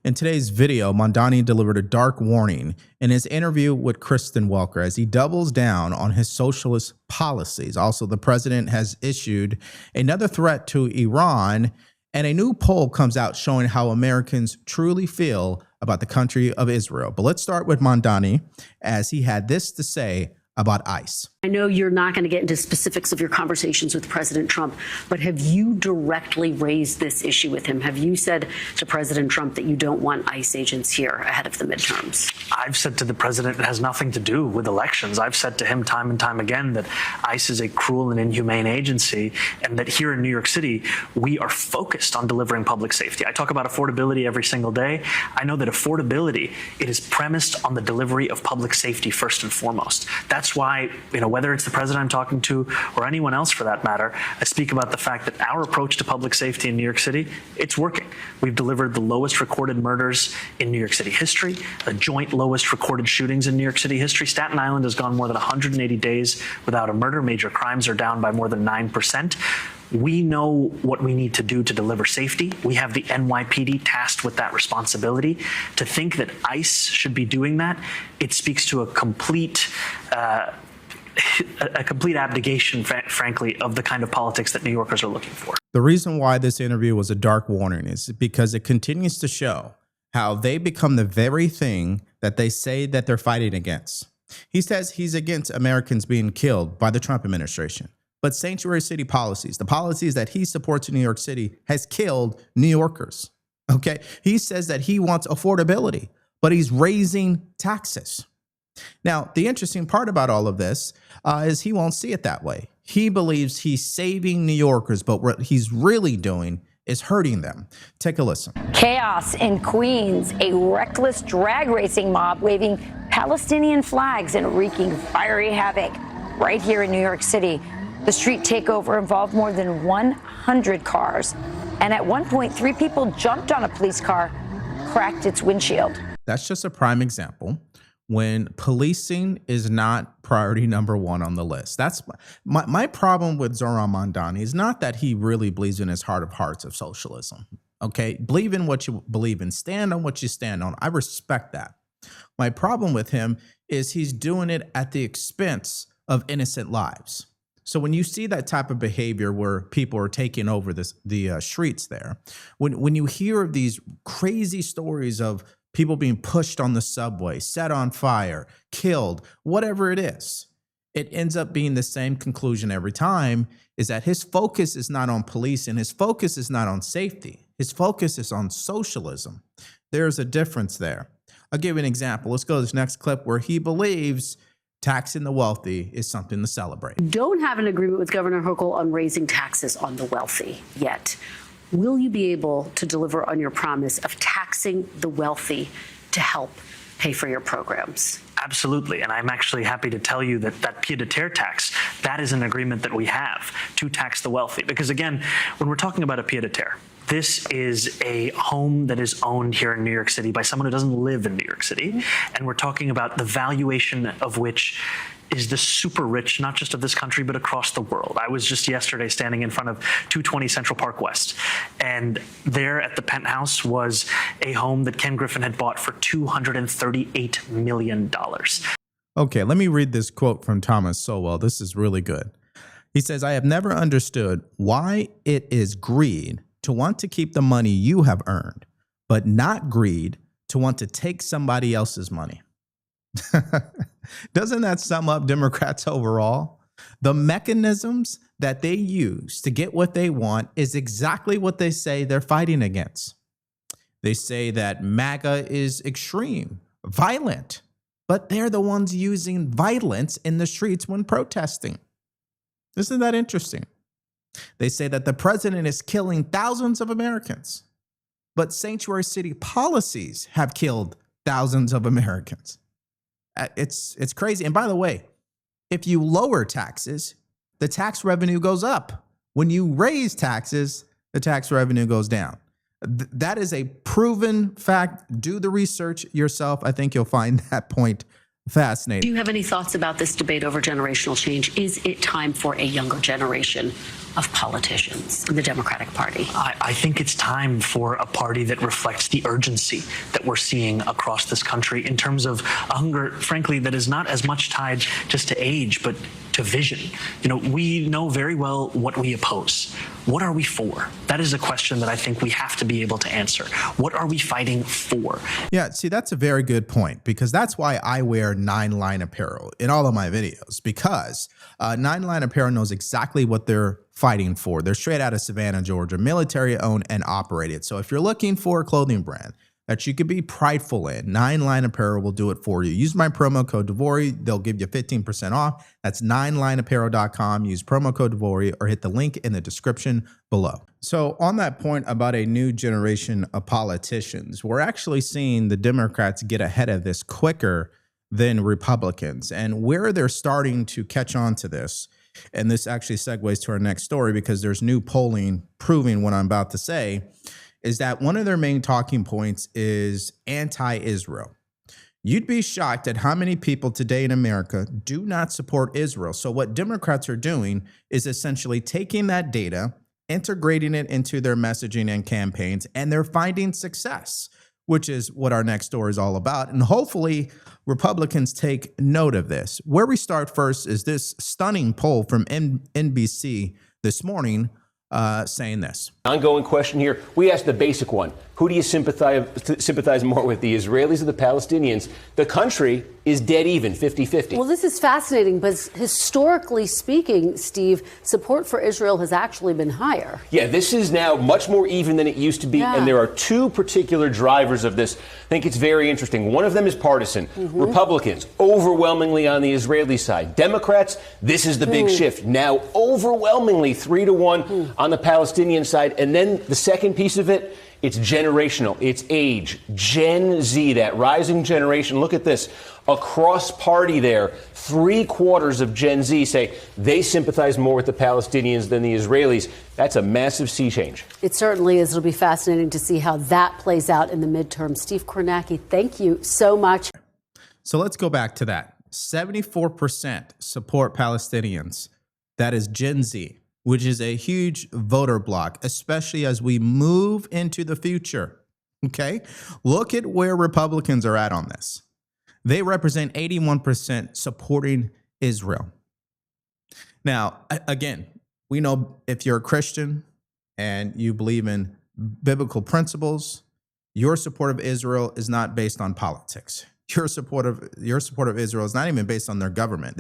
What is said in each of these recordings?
In today's video, Mamdani delivered a dark warning in his interview with Kristen Welker as he doubles down on his socialist policies. Also, the president has issued another threat to Iran, and a new poll comes out showing how Americans truly feel about the country of Israel. But let's start with Mamdani, as he had this to say about ICE. I know you're not going to get into specifics of your conversations with President Trump, but have you directly raised this issue with him? Have you said to President Trump that you don't want ICE agents here ahead of the midterms? I've said to the president it has nothing to do with elections. I've said to him time and time again that ICE is a cruel and inhumane agency, and that here in New York City, we are focused on delivering public safety. I talk about affordability every single day. I know that affordability, it is premised on the delivery of public safety first and foremost. That's why, whether it's the president I'm talking to or anyone else for that matter, I speak about the fact that our approach to public safety in New York City, it's working. We've delivered the lowest recorded murders in New York City history, the joint lowest recorded shootings in New York City history. Staten Island has gone more than 180 days without a murder. Major crimes are down by more than 9%. We know what we need to do to deliver safety. We have the NYPD tasked with that responsibility. To think that ICE should be doing that, it speaks to a complete abdication, frankly, of the kind of politics that New Yorkers are looking for. The reason why this interview was a dark warning is because it continues to show how they become the very thing that they say that they're fighting against. He says he's against Americans being killed by the Trump administration. But sanctuary city policies, the policies that he supports in New York City, has killed New Yorkers. Okay. He says that he wants affordability, but he's raising taxes. Now, the interesting part about all of this is he won't see it that way. He believes he's saving New Yorkers, but what he's really doing is hurting them. Take a listen. Chaos in Queens, a reckless drag racing mob waving Palestinian flags and wreaking fiery havoc right here in New York City. The street takeover involved more than 100 cars. And at one point, 3 people jumped on a police car, cracked its windshield. That's just a prime example when policing is not priority number 1 on the list. That's my problem with Zoran Mamdani is not that he really believes in his heart of hearts of socialism. Okay, believe in what you believe in, stand on what you stand on. I respect that. My problem with him is he's doing it at the expense of innocent lives. So when you see that type of behavior where people are taking over the streets there, when you hear of these crazy stories of people being pushed on the subway, set on fire, killed, whatever it is, it ends up being the same conclusion every time, is that his focus is not on police and his focus is not on safety. His focus is on socialism. There's a difference there. I'll give you an example. Let's go to this next clip where he believes taxing the wealthy is something to celebrate. Don't have an agreement with Governor Hochul on raising taxes on the wealthy yet. Will you be able to deliver on your promise of taxing the wealthy to help pay for your programs? Absolutely. And I'm actually happy to tell you that that pied-à-terre tax, that is an agreement that we have to tax the wealthy. Because again, when we're talking about a pied-à-terre, this is a home that is owned here in New York City by someone who doesn't live in New York City. And we're talking about the valuation of which is the super rich, not just of this country, but across the world. I was just yesterday standing in front of 220 Central Park West, and there at the penthouse was a home that Ken Griffin had bought for $238 million. Okay, let me read this quote from Thomas Sowell. This is really good. He says, "I have never understood why it is greed to want to keep the money you have earned, but not greed to want to take somebody else's money." Doesn't that sum up Democrats overall? The mechanisms that they use to get what they want is exactly what they say they're fighting against. They say that MAGA is extreme, violent, but they're the ones using violence in the streets when protesting. Isn't that interesting? They say that the president is killing thousands of Americans, but sanctuary city policies have killed thousands of Americans. It's crazy. And by the way, if you lower taxes, the tax revenue goes up. When you raise taxes, the tax revenue goes down. That is a proven fact. Do the research yourself. I think you'll find that point fascinating. Do you have any thoughts about this debate over generational change? Is it time for a younger generation of politicians in the Democratic Party? I think it's time for a party that reflects the urgency that we're seeing across this country in terms of a hunger, frankly, that is not as much tied just to age, but to vision. You know, we know very well what we oppose. What are we for? That is a question that I think we have to be able to answer. What are we fighting for? Yeah, see, that's a very good point, because that's why I wear 9-line apparel in all of my videos, because 9-line apparel knows exactly what they're fighting for. They're straight out of Savannah, Georgia, military owned and operated. So if you're looking for a clothing brand that you could be prideful in, 9-line apparel will do it for you. Use my promo code DeVory. They'll give you 15% off. That's 9lineapparel.com. Use promo code DeVory or hit the link in the description below. So on that point about a new generation of politicians, we're actually seeing the Democrats get ahead of this quicker than Republicans. And where they're starting to catch on to this, and this actually segues to our next story because there's new polling proving what I'm about to say, is that one of their main talking points is anti-Israel. You'd be shocked at how many people today in America do not support Israel. So what Democrats are doing is essentially taking that data, integrating it into their messaging and campaigns, and they're finding success, which is what our next story is all about. And hopefully Republicans take note of this. Where we start first is this stunning poll from NBC this morning saying this. Ongoing question here. We asked the basic one. Who do you sympathize more with, the Israelis or the Palestinians? The country is dead even, 50-50. Well, this is fascinating, but historically speaking, Steve, support for Israel has actually been higher. Yeah, this is now much more even than it used to be, and there are two particular drivers of this. I think it's very interesting. One of them is partisan. Republicans, overwhelmingly on the Israeli side. Democrats, this is the big shift. Now, overwhelmingly 3-1 on the Palestinian side. And then the second piece of it, it's generational. It's age. Gen Z, that rising generation. Look at this. Across party there, 3/4 of Gen Z say they sympathize more with the Palestinians than the Israelis. That's a massive sea change. It certainly is. It'll be fascinating to see how that plays out in the midterm. Steve Kornacki, thank you so much. So let's go back to that. 74% support Palestinians. That is Gen Z, which is a huge voter block, especially as we move into the future. Okay? Look at where Republicans are at on this. They represent 81% supporting Israel. Now, again, we know if you're a Christian and you believe in biblical principles, your support of Israel is not based on politics. Your support of Israel is not even based on their government.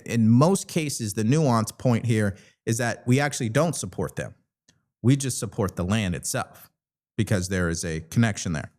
In most cases, the nuance point here is that we actually don't support them. We just support the land itself because there is a connection there.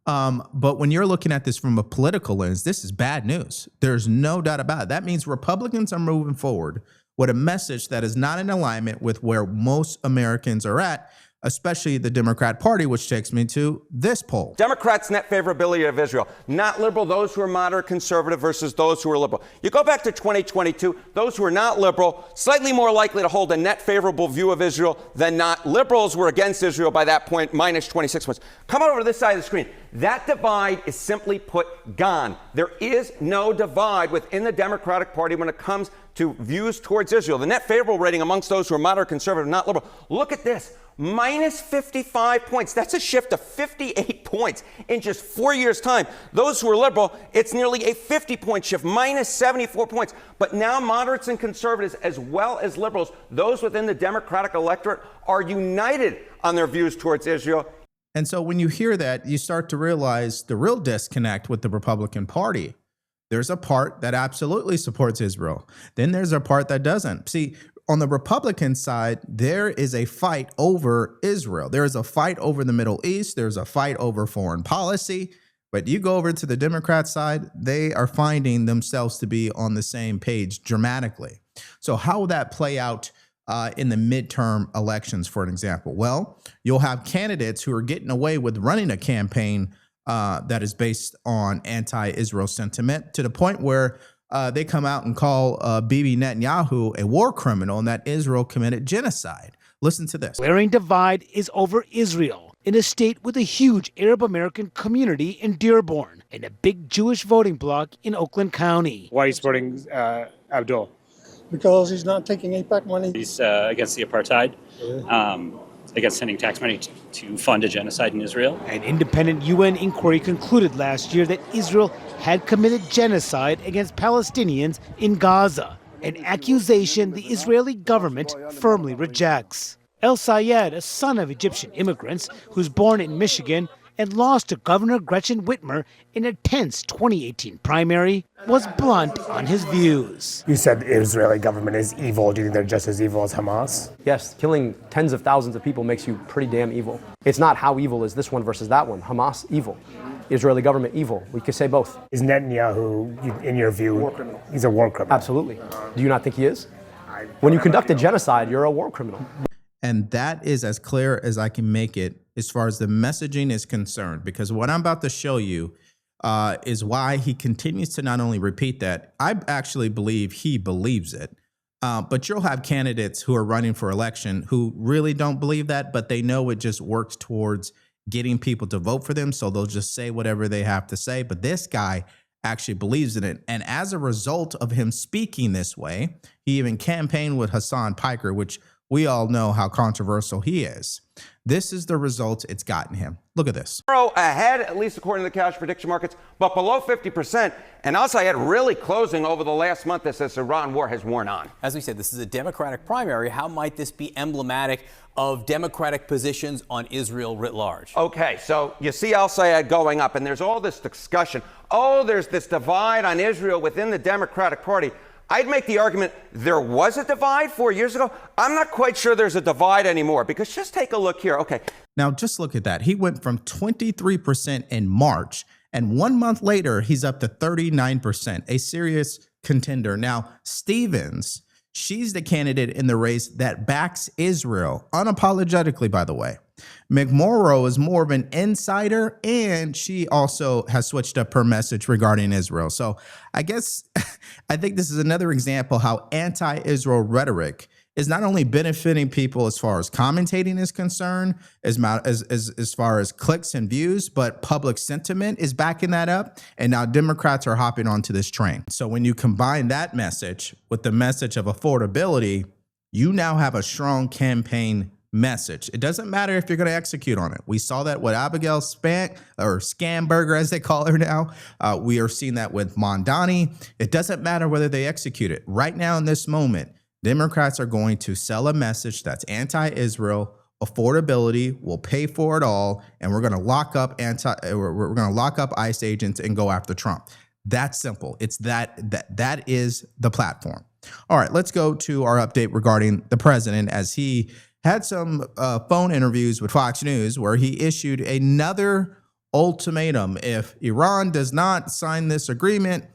But when you're looking at this from a political lens, this is bad news. There's no doubt about it. That means Republicans are moving forward with a message that is not in alignment with where most Americans are at, especially the Democrat Party, which takes me to this poll. Democrats' net favorability of Israel. Not liberal, those who are moderate conservative versus those who are liberal. You go back to 2022, those who are not liberal, slightly more likely to hold a net favorable view of Israel than not. Liberals were against Israel by that point, minus 26 points. Come over to this side of the screen. That divide is simply put gone. There is no divide within the Democratic Party when it comes to views towards Israel. The net favorable rating amongst those who are moderate conservative, not liberal. Look at this. Minus 55 points. That's a shift of 58 points in just 4 years' time. Those who are liberal, it's nearly a 50-point shift, minus 74 points. But now moderates and conservatives, as well as liberals, those within the Democratic electorate, are united on their views towards Israel. And so when you hear that, you start to realize the real disconnect with the Republican Party. There's a part that absolutely supports Israel. Then there's a part that doesn't. See, on the Republican side, there is a fight over Israel. There is a fight over the Middle East. There's a fight over foreign policy. But you go over to the Democrat side, they are finding themselves to be on the same page dramatically. So how will that play out in the midterm elections, for an example? Well, you'll have candidates who are getting away with running a campaign that is based on anti-Israel sentiment to the point where they come out and call Bibi Netanyahu a war criminal and that Israel committed genocide. Listen to this. Glaring divide is over Israel in a state with a huge Arab American community in Dearborn and a big Jewish voting bloc in Oakland County. Why are you supporting Abdul? because he's not taking AIPAC money. He's against the apartheid, against sending tax money to fund a genocide in Israel. An independent UN inquiry concluded last year that Israel had committed genocide against Palestinians in Gaza, an accusation the Israeli government firmly rejects. El Sayed, a son of Egyptian immigrants who's born in Michigan and lost to Governor Gretchen Whitmer in a tense 2018 primary, was blunt on his views. You said the Israeli government is evil. Do you think they're just as evil as Hamas? Yes, killing tens of thousands of people makes you pretty damn evil. It's not how evil is this one versus that one. Hamas, evil. Israeli government, evil. We could say both. Is Netanyahu, in your view, he's a war criminal? Absolutely. Do you not think he is? When you conduct a genocide, you're a war criminal. And that is as clear as I can make it as far as the messaging is concerned, because what I'm about to show you is why he continues to not only repeat that, I actually believe he believes it. But you'll have candidates who are running for election who really don't believe that, but they know it just works towards getting people to vote for them. So they'll just say whatever they have to say. But this guy actually believes in it. And as a result of him speaking this way, he even campaigned with Hassan Piker, which we all know how controversial he is. This is the results it's gotten him. Look at this. Ahead, at least according to the cash prediction markets, but below 50%. And Al Sayed really closing over the last month as this Iran war has worn on. As we said, this is a Democratic primary. How might this be emblematic of Democratic positions on Israel writ large? Okay, so you see Al Sayed going up, and there's all this discussion. Oh, there's this divide on Israel within the Democratic Party. I'd make the argument there was a divide 4 years ago. I'm not quite sure there's a divide anymore, because just take a look here. Okay. Now, just look at that. He went from 23% in March, and 1 month later, he's up to 39%, a serious contender. Now, Stevens, she's the candidate in the race that backs Israel, unapologetically, by the way. McMorrow is more of an insider, and she also has switched up her message regarding Israel. So I guess I think this is another example how anti-Israel rhetoric is not only benefiting people as far as commentating is concerned, as far as clicks and views, but public sentiment is backing that up. And now Democrats are hopping onto this train. So when you combine that message with the message of affordability, you now have a strong campaign message. It doesn't matter if you're going to execute on it. We saw that with Abigail Scamberger, as they call her now. We are seeing that with Mamdani. It doesn't matter whether they execute it. Right now in this moment, Democrats are going to sell a message that's anti-Israel, affordability, will pay for it all, and we're going to lock up ICE agents and go after Trump. That's simple. It's that is the platform. All right, let's go to our update regarding the president, as he had some phone interviews with Fox News where he issued another ultimatum. If Iran does not sign this agreement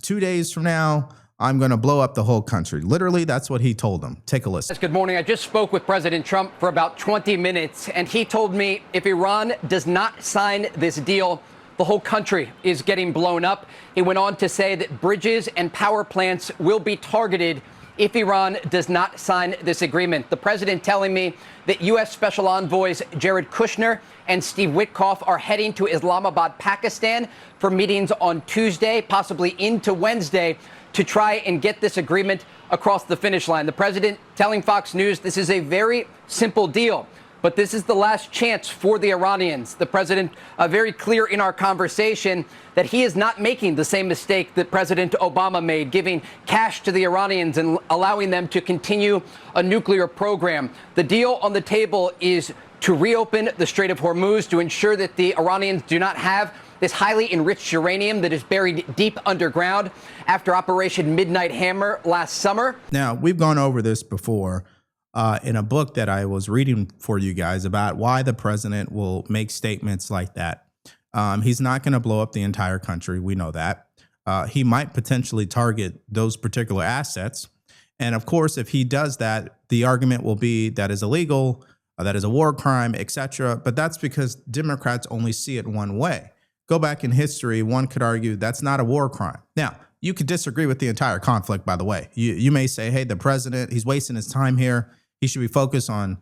2 days from now, I'm going to blow up the whole country. Literally, that's what he told them. Take a listen. Good morning. I just spoke with President Trump for about 20 minutes, and he told me if Iran does not sign this deal, the whole country is getting blown up. He went on to say that bridges and power plants will be targeted if Iran does not sign this agreement. The president telling me that U.S. Special Envoys Jared Kushner and Steve Witkoff are heading to Islamabad, Pakistan for meetings on Tuesday, possibly into Wednesday, to try and get this agreement across the finish line. The president telling Fox News this is a very simple deal, but this is the last chance for the Iranians. The president very clear in our conversation that he is not making the same mistake that President Obama made, giving cash to the Iranians and allowing them to continue a nuclear program. The deal on the table is to reopen the Strait of Hormuz to ensure that the Iranians do not have this highly enriched uranium that is buried deep underground after Operation Midnight Hammer last summer. Now, we've gone over this before in a book that I was reading for you guys about why the president will make statements like that. He's not going to blow up the entire country. We know that. He might potentially target those particular assets. And of course, if he does that, the argument will be that is illegal, that is a war crime, etc. But that's because Democrats only see it one way. Go back in history, one could argue that's not a war crime. Now, you could disagree with the entire conflict, by the way. You may say, hey, the president, he's wasting his time here. He should be focused on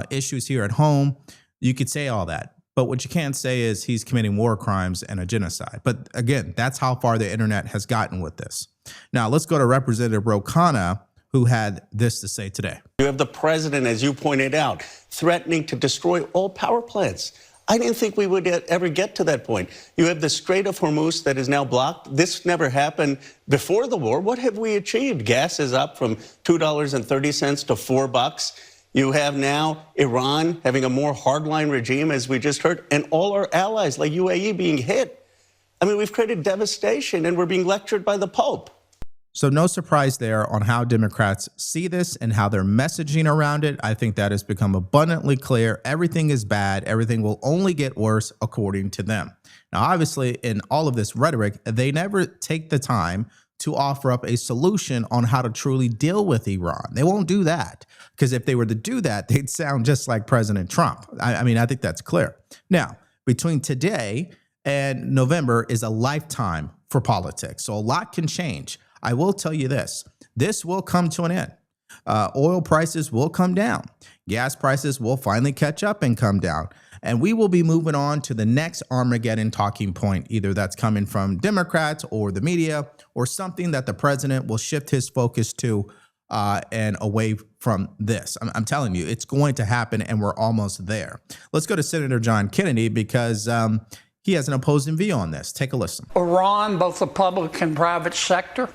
issues here at home. You could say all that. But what you can't say is he's committing war crimes and a genocide. But again, that's how far the internet has gotten with this. Now, let's go to Representative Ro Khanna, who had this to say today. You have the president, as you pointed out, threatening to destroy all power plants. I didn't think we would ever get to that point. You have the Strait of Hormuz that is now blocked. This never happened before the war. What have we achieved? Gas is up from $2.30 to $4. You have now Iran having a more hardline regime, as we just heard, and all our allies like UAE being hit. I mean, we've created devastation, and we're being lectured by the Pope. So no surprise there on how Democrats see this and how they're messaging around it. I think that has become abundantly clear. Everything is bad. Everything will only get worse according to them. Now, obviously, in all of this rhetoric, they never take the time to offer up a solution on how to truly deal with Iran. They won't do that, because if they were to do that, they'd sound just like President Trump. I mean, I think that's clear. Now, between today and November is a lifetime for politics, so a lot can change. I will tell you this will come to an end. Oil prices will come down. Gas prices will finally catch up and come down. And we will be moving on to the next Armageddon talking point. Either that's coming from Democrats or the media, or something that the president will shift his focus to and away from this. I'm telling you, it's going to happen, and we're almost there. Let's go to Senator John Kennedy, because he has an opposing view on this. Take a listen. Iran, both the public and private sector,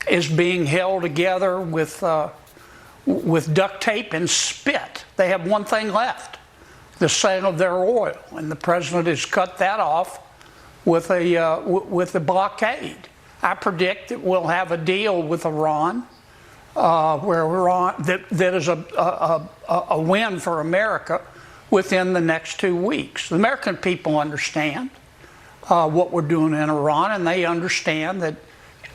is being held together with duct tape and spit. They have one thing left: the sale of their oil, and the president has cut that off with a blockade. I predict that we'll have a deal with Iran, where Iran that is a win for America within the next 2 weeks. The American people understand what we're doing in Iran, and they understand that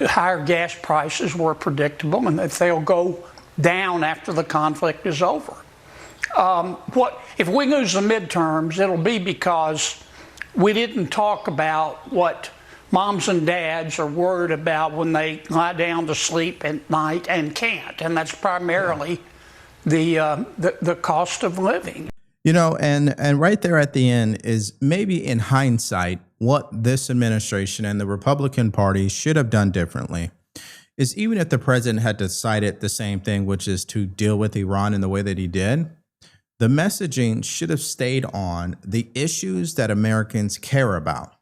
higher gas prices were predictable and that they'll go down after the conflict is over. If we lose the midterms, it'll be because we didn't talk about what moms and dads are worried about when they lie down to sleep at night and can't, and that's primarily the cost of living. You know, and right there at the end is maybe in hindsight what this administration and the Republican Party should have done differently is, even if the president had decided the same thing, which is to deal with Iran in the way that he did, the messaging should have stayed on the issues that Americans care about.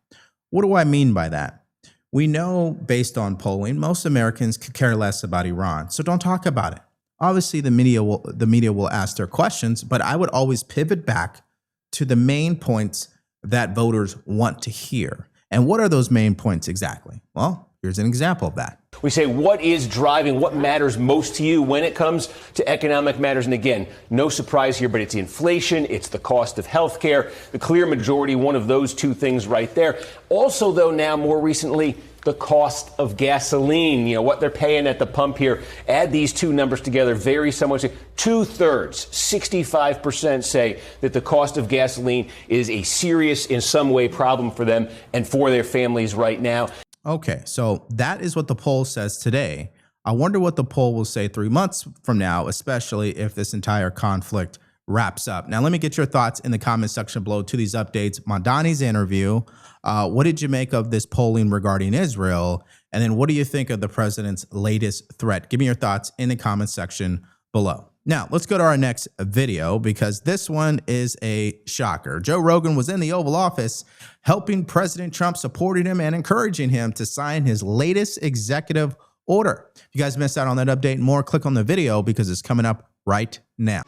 What do I mean by that? We know, based on polling, most Americans could care less about Iran, so don't talk about it. Obviously, the media will ask their questions, but I would always pivot back to the main points that voters want to hear. And what are those main points exactly? Well, here's an example of that. We say, what is driving, what matters most to you when it comes to economic matters? And again, no surprise here, but it's inflation, it's the cost of health care, the clear majority, one of those two things right there. Also, though, now more recently, the cost of gasoline, what they're paying at the pump here. Add these two numbers together, very somewhat. 2/3, 65% say that the cost of gasoline is a serious, in some way, problem for them and for their families right now. Okay, so that is what the poll says today. I wonder what the poll will say 3 months from now, especially if this entire conflict wraps up. Now, let me get your thoughts in the comment section below to these updates. Mamdani's interview. What did you make of this polling regarding Israel? And then what do you think of the president's latest threat? Give me your thoughts in the comment section below. Now, let's go to our next video, because this one is a shocker. Joe Rogan was in the Oval Office helping President Trump, supporting him and encouraging him to sign his latest executive order. If you guys missed out on that update and more, click on the video because it's coming up right now.